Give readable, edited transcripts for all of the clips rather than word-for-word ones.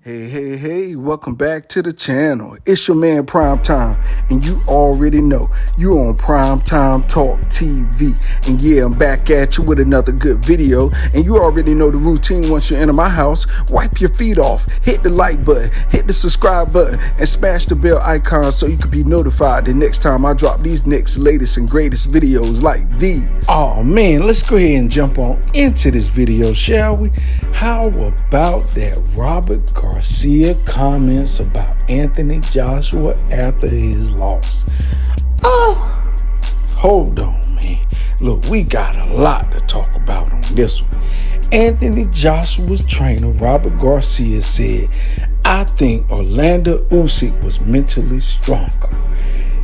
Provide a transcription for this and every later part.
Hey, welcome back to the channel. It's your man Primetime, and you already know you're on Primetime Talk TV. And yeah, I'm back at you with another good video, and you already know the routine. Once you enter my house, wipe your feet off, hit the like button, hit the subscribe button, and smash the bell icon so you can be notified the next time I drop these next latest and greatest videos like these. Oh man, let's go ahead and jump on into this video, shall we? How about that Robert Garcia comments about Anthony Joshua after his loss? Hold on, man. Look, we got a lot to talk about on this one. Anthony Joshua's trainer, Robert Garcia, said, "I think Orlando USYK was mentally stronger.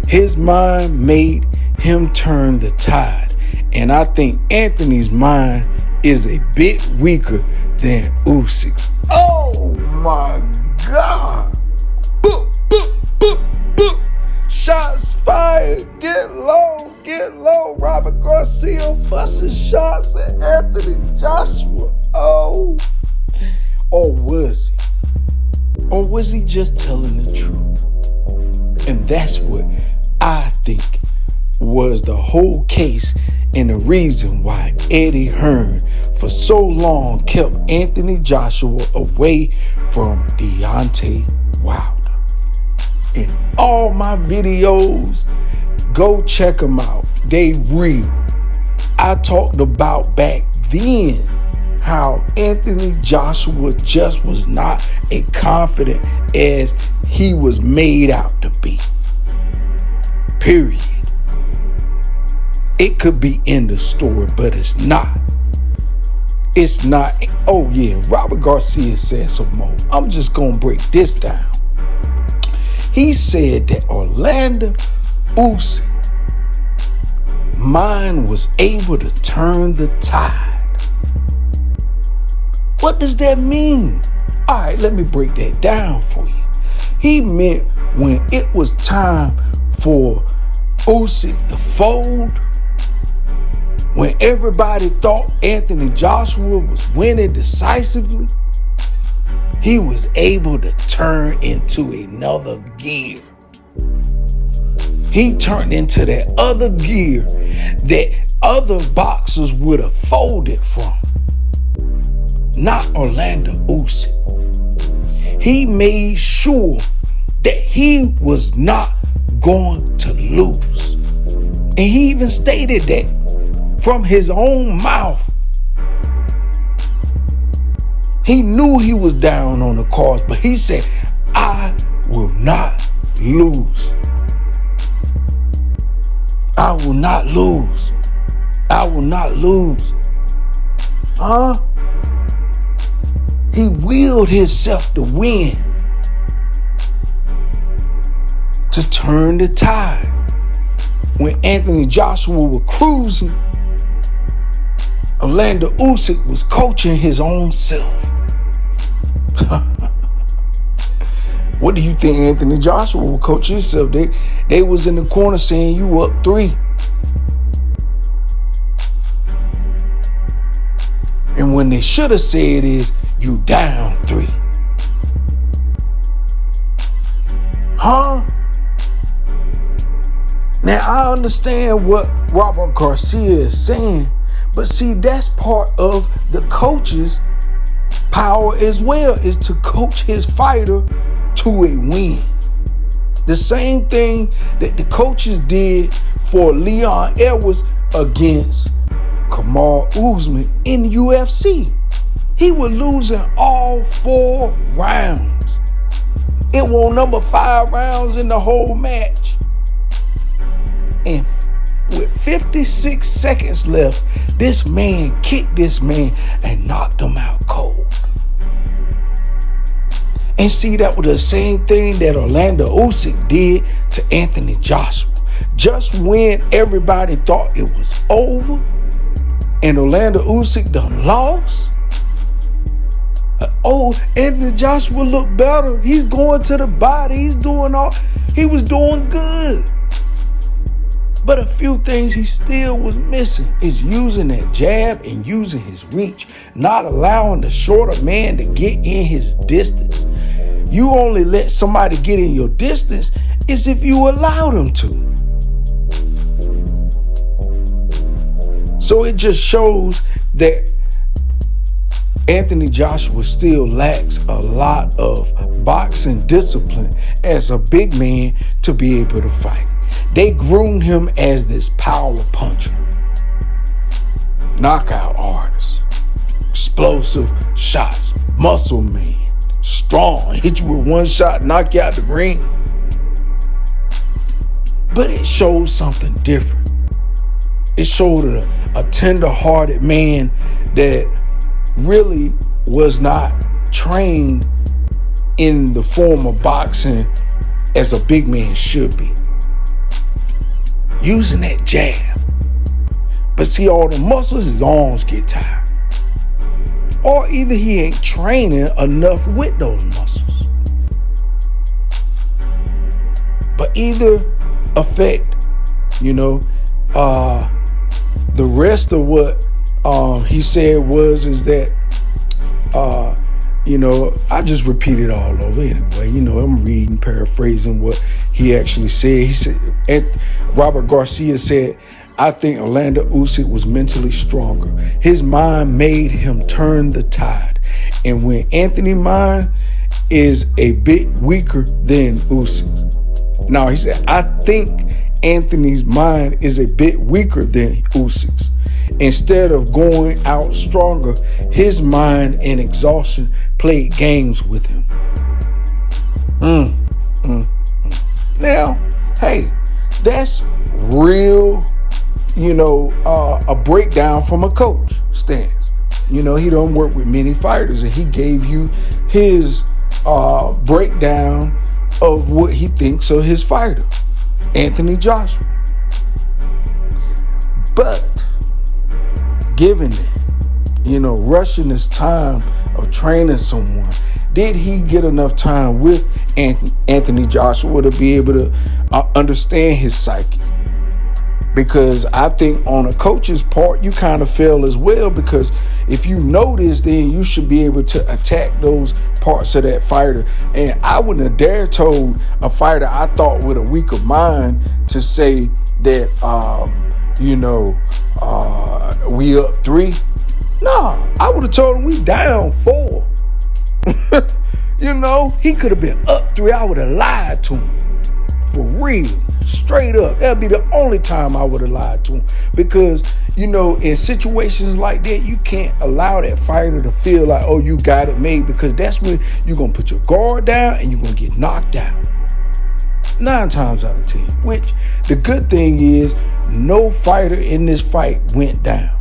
His mind made him turn the tide. And I think Anthony's mind is a bit weaker than Usyk's." Oh my God. Boop, boop, boop, boop. Shots fired. Get low. Robert Garcia busting shots at Anthony Joshua. Oh. Or was he? Or was he just telling the truth? And that's what I think was the whole case and the reason why Eddie Hearn for so long kept Anthony Joshua away from Deontay Wilder. In all my videos, go check them out. They real. I talked about back then how Anthony Joshua just was not as confident as he was made out to be. Period. It could be in the story, but it's not. It's not. Oh yeah, Robert Garcia said some more. I'm just gonna break this down. He said that Orlando USYK mind was able to turn the tide. What does that mean? All right, let me break that down for you. He meant when it was time for USYK to fold, when everybody thought Anthony Joshua was winning decisively, he was able to turn into another gear. He turned into that other gear that other boxers would have folded from. Not Orlando USYK. He made sure that he was not going to lose. And he even stated that from his own mouth. He knew he was down on the cards, but he said, "I will not lose. I will not lose. I will not lose." He willed himself to win, to turn the tide. When Anthony Joshua was cruising, Orlando USYK was coaching his own self. What do you think Anthony Joshua was coaching himself? They was in the corner saying, "You up 3." And when they should have said is, "You down 3." Now I understand what Robert Garcia is saying, but see, that's part of the coach's power as well, is to coach his fighter to a win. The same thing that the coaches did for Leon Edwards against Kamaru Usman in the UFC. He was losing all 4 rounds. It was number 5 rounds in the whole match. And with 56 seconds left, this man kicked this man and knocked him out cold. And see, that was the same thing that Orlando USYK did to Anthony Joshua. Just when everybody thought it was over and Orlando USYK done lost, Anthony Joshua looked better. He's going to the body. He was doing good. But a few things he still was missing is using that jab and using his reach, not allowing the shorter man to get in his distance. You only let somebody get in your distance is if you allow them to. So it just shows that Anthony Joshua still lacks a lot of boxing discipline as a big man to be able to fight. They groomed him as this power puncher, knockout artist, explosive shots, muscle man, strong, hit you with one shot, knock you out the ring. But it shows something different. It showed a tender-hearted man that really was not trained in the form of boxing as a big man should be. Using that jab. But see, all the muscles, his arms get tired. Or either he ain't training enough with those muscles. But either effect, the rest of what he said is that I just repeat it all over anyway. I'm reading, paraphrasing what he actually said. He said, Robert Garcia said, I think Orlando Usyk was mentally stronger. His mind made him turn the tide. And when Anthony's mind is a bit weaker than Usyk. Now, he said, I think Anthony's mind is a bit weaker than Usyk's. Instead of going out stronger, his mind and exhaustion played games with him. Now, hey, that's real, a breakdown from a coach stance. He don't work with many fighters, and he gave you his breakdown of what he thinks of his fighter, Anthony Joshua. But given it, rushing his time of training someone, did he get enough time with Anthony Joshua to be able to understand his psyche? Because I think on a coach's part, you kind of fail as well, because if you notice, then you should be able to attack those parts of that fighter. And I wouldn't have dared told a fighter I thought with a weaker mind to say that, we up 3. No, I would have told him we down 4. He could have been up 3. I would have lied to him. For real. Straight up. That'd be the only time I would have lied to him. Because, in situations like that, you can't allow that fighter to feel like, oh, you got it made. Because that's when you're going to put your guard down and you're going to get knocked out. 9 times out of 10. Which, the good thing is, no fighter in this fight went down.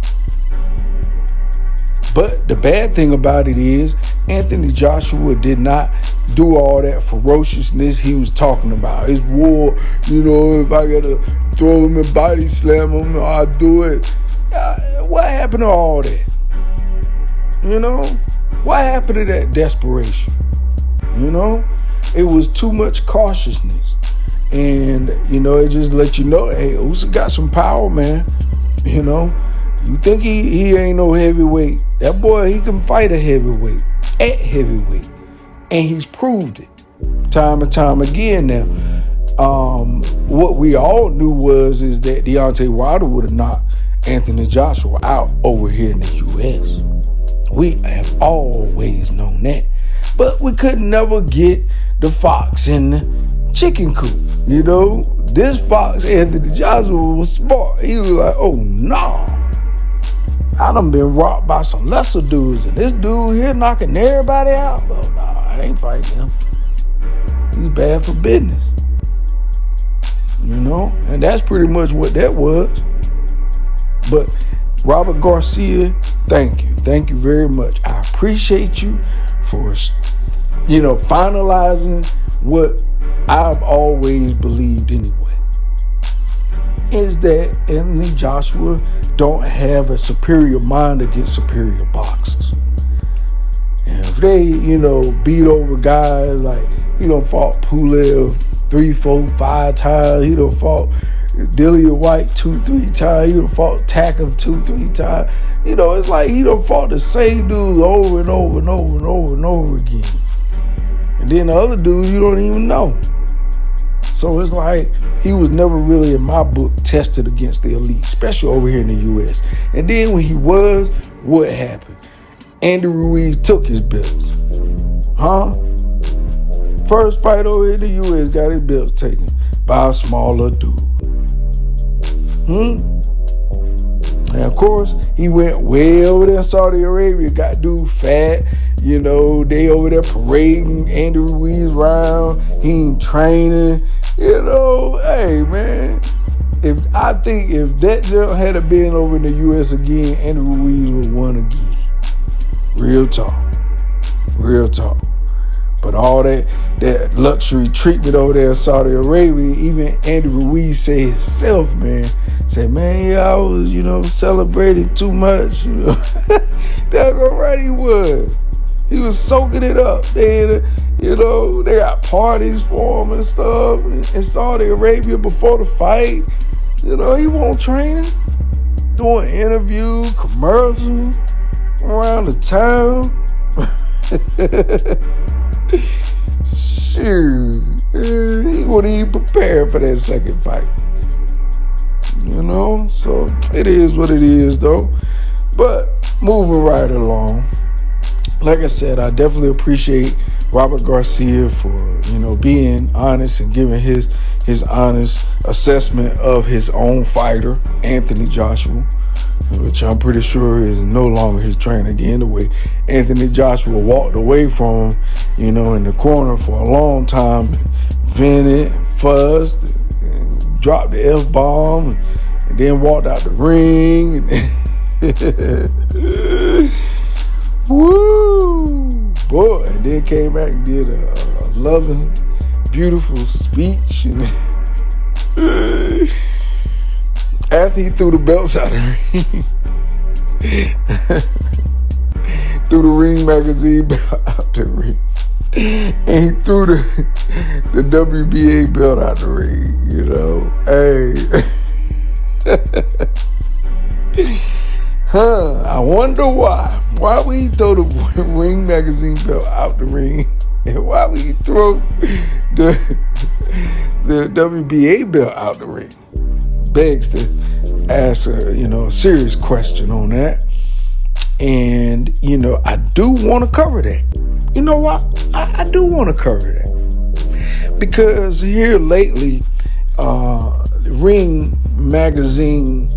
But the bad thing about it is, Anthony Joshua did not do all that ferociousness he was talking about. His war, if I got to throw him and body slam him, I'll do it. What happened to all that? What happened to that desperation? It was too much cautiousness. And, it just let you know, hey, Usyk got some power, man. You think he ain't no heavyweight. That boy, he can fight a heavyweight, at heavyweight. And he's proved it time and time again now. What we all knew is that Deontay Wilder would have knocked Anthony Joshua out over here in the U.S. We have always known that. But we could never get the fox in the chicken coop. This fox, Anthony Joshua, was smart. He was like, oh, no. I done been rocked by some lesser dudes, and this dude here knocking everybody out. Well, nah, I ain't fighting him. He's bad for business. And that's pretty much what that was. But Robert Garcia, thank you. Thank you very much. I appreciate you for, finalizing what I've always believed anyway. Is that Anthony Joshua don't have a superior mind against superior boxers. And if they, beat over guys like he done fought Pulev 3, 4, 5 times, he done fought Dillian White 2-3 times. He done fought Tacker 2-3 times. You know, it's like he done fought the same dudes over and over and over and over and over again. And then the other dudes you don't even know. So it's like he was never really, in my book, tested against the elite, especially over here in the U.S. And then when he was, what happened? Andy Ruiz took his belts. Huh? First fight over here in the U.S. got his belts taken by a smaller dude. And of course, he went way over there in Saudi Arabia, got dude fat. You know, they over there parading Andy Ruiz around. He ain't training. You know, hey, man. I think if that girl had been over in the U.S. again, Andy Ruiz would have won again. Real talk. Real talk. But all that luxury treatment over there in Saudi Arabia, even Andy Ruiz said himself, man, yeah, I was, celebrating too much. That's all right, he was. He was soaking it up. They got parties for him and stuff in Saudi Arabia before the fight. He wasn't training, doing interviews, commercials around the town. Shoot, he wasn't even prepared for that second fight. So it is what it is, though. But moving right along, like I said, I definitely appreciate Robert Garcia for, being honest and giving his honest assessment of his own fighter, Anthony Joshua, which I'm pretty sure is no longer his trainer again. The way Anthony Joshua walked away from him, in the corner for a long time, vented, fussed, and dropped the F-bomb, and then walked out the ring. Woo! Boy, and then came back and did a loving, beautiful speech. And after he threw the belts out of the ring, threw the Ring magazine belt out the ring, and he threw the WBA belt out the ring, Hey. I wonder why. Why would he throw the Ring magazine belt out the ring? And why would he throw the WBA belt out the ring? Begs to ask a serious question on that. And, I do want to cover that. You know what? I do want to cover that. Because here lately, Ring magazine,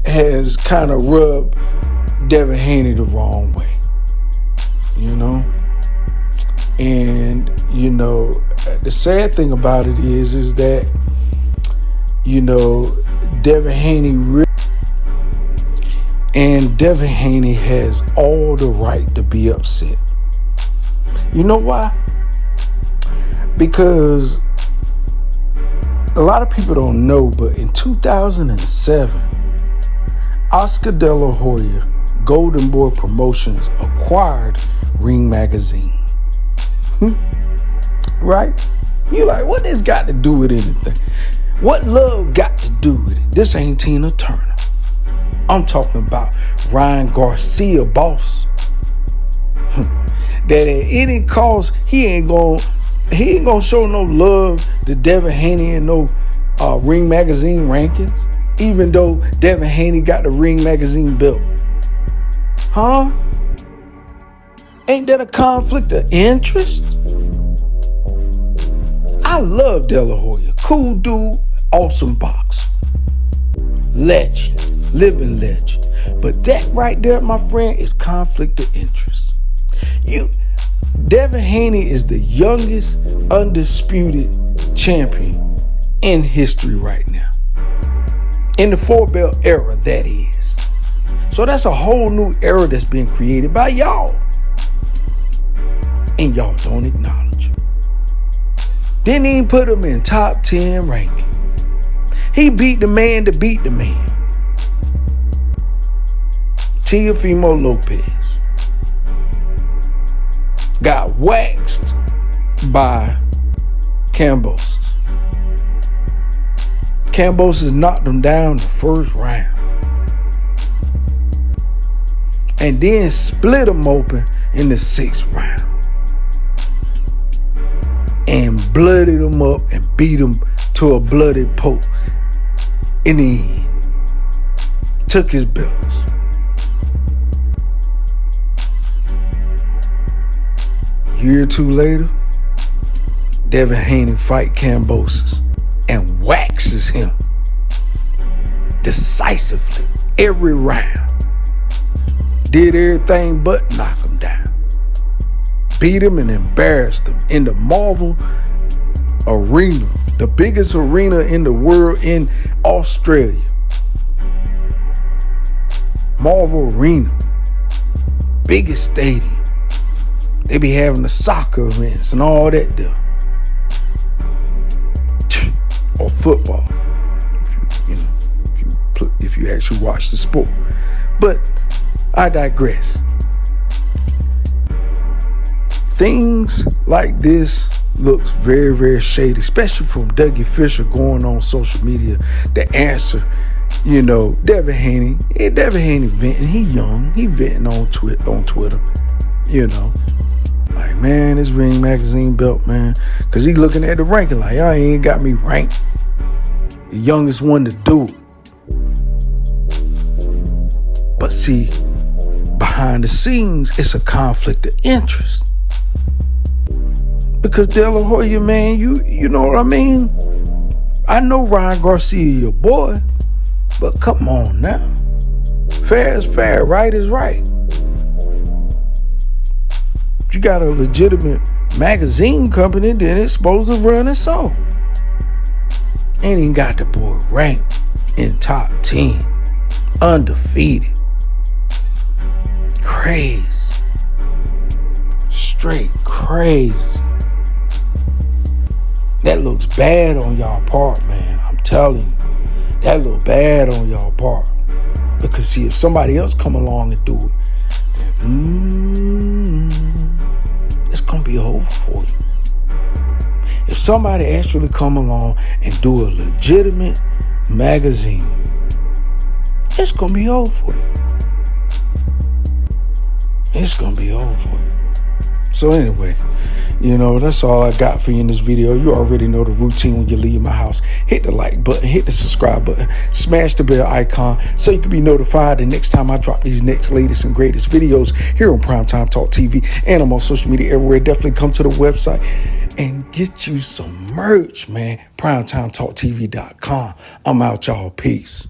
has kind of rubbed Devin Haney the wrong way. And, the sad thing about it is that, Devin Haney has all the right to be upset. You know why? Because a lot of people don't know, but in 2007, Oscar De La Hoya, Golden Boy Promotions acquired Ring Magazine. Right? You're like, what this got to do with anything? What love got to do with it? This ain't Tina Turner. I'm talking about Ryan Garcia, boss. That at any cost, he ain't gonna show no love to Devin Haney and no Ring Magazine rankings, even though Devin Haney got the Ring Magazine belt. Huh? Ain't that a conflict of interest? I love De La Hoya. Cool dude, awesome boxer. Legend, living legend. But that right there, my friend, is conflict of interest. Devin Haney is the youngest undisputed champion in history right now. In the 4-belt era, that is. So that's a whole new era that's been created by y'all. And y'all don't acknowledge it. Didn't even put him in top 10 ranking. He beat the man to beat the man. Teofimo Lopez got waxed by Kambosos. Kambosos knocked him down the first round. And then split him open in the 6th round. And blooded him up and beat him to a bloody pulp. In the end, took his belts. A year or two later, Devin Haney fight Kambosos and waxes him decisively every round. Did everything but knock him down. Beat him and embarrassed him in the Marvel Arena, the biggest arena in the world in Australia. Marvel Arena, biggest stadium. They be having the soccer events and all that there. Or football, if you actually watch the sport. But I digress. Things like this looks very, very shady, especially from Dougie Fisher going on social media to answer, Devin Haney. Yeah, Devin Haney venting. He young. He venting on Twitter. Like, man, this Ring Magazine belt, man. Because he looking at the ranking like, y'all ain't got me ranked. The youngest one to do it. But see, behind the scenes, it's a conflict of interest. Because De La Hoya, man, you know what I mean? I know Ryan Garcia, your boy, but come on now. Fair is fair, right is right. If you got a legitimate magazine company, then it's supposed to run its own. And he got the boy ranked in top 10, undefeated. Crazy. Straight crazy. That looks bad on y'all part, man. I'm telling you. That looks bad on y'all part. Because see, if somebody else come along and do it, it's going to be over for you. If somebody actually come along and do a legitimate magazine, it's going to be over for you. It's going to be over for you. So anyway, that's all I got for you in this video. You already know the routine when you leave my house. Hit the like button, hit the subscribe button, smash the bell icon so you can be notified the next time I drop these next latest and greatest videos here on Primetime Talk TV. And I'm on social media everywhere. Definitely come to the website and get you some merch, man. PrimetimeTalkTV.com. I'm out, y'all. Peace.